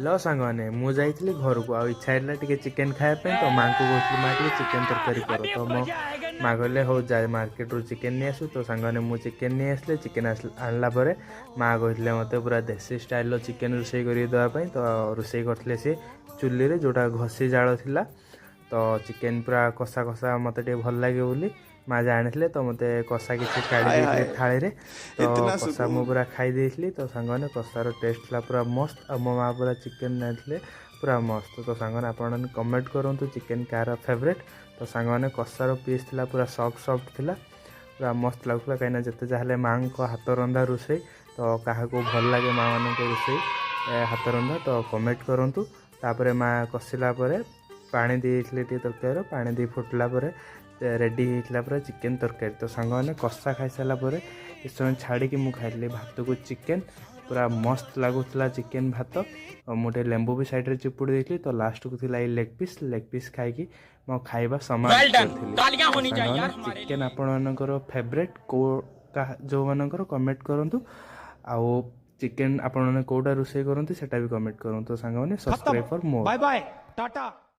लो सांगने मु जाइली घर को आ इच्छा है टे चिकेन खायापी तो माँ को कहती माँ टे चिकेन तरकारी कर तो मो माँ कहले हो जाए मार्केट रू चिकेन नहीं आसू तो सांगने मु चिकेन नहीं आसले चिकेन आणला माँ कहते मत पूरा देसी स्टाइल चिकेन रोषे करदेवाई तो रोषे करते सी चुली रे जोटा घसी जाल थिला तो चिकेन पूरा कषा कषा मत भल लगे बोली माँ जानी तो मत कषा किसी काढ़ी थाली रे तो इतना कषा मु पूरा खाई देती तो सांगने कषार टेस्ट था पूरा मस्त और मो माँ पूरा चिकेन नाइले पूरा मस्त तो सांगने आपने कमेंट करूँ चिकेन कार फेवरेट तो सांगने कषार पीस थी पूरा सॉफ्ट थिला पूरा मस्त लगुला कहीं जिते जहाँ माँ को हाथ रंधा रोषे तो क्या भल लगे माँ मान रोषे हाथ रंधा तो कमेंट करूँ तापर माँ कषिला पानी देती तरकारी पानी दी फुटला रेडी होता पूरा चिकेन तरकारी तो सांग मैंने कषा खाई सारापर इस समय छाड़ी मुझे खाई भात को चिकेन पूरा मस्त लगुला चिकेन भात और मुझे लेंबू भी साइड रे चिपुड़ी देती तो लास्ट को थी लेग पीस खाई मो खाଇବା समाप्त चिकेन आपणकर फेवरेट को जो मानकर कमेंट करूँ आउ चिकेन आपण मैंने कौटा रोषे करते भी कमेंट करूँ तो सांग मैंने subscribe for more bye bye Tata.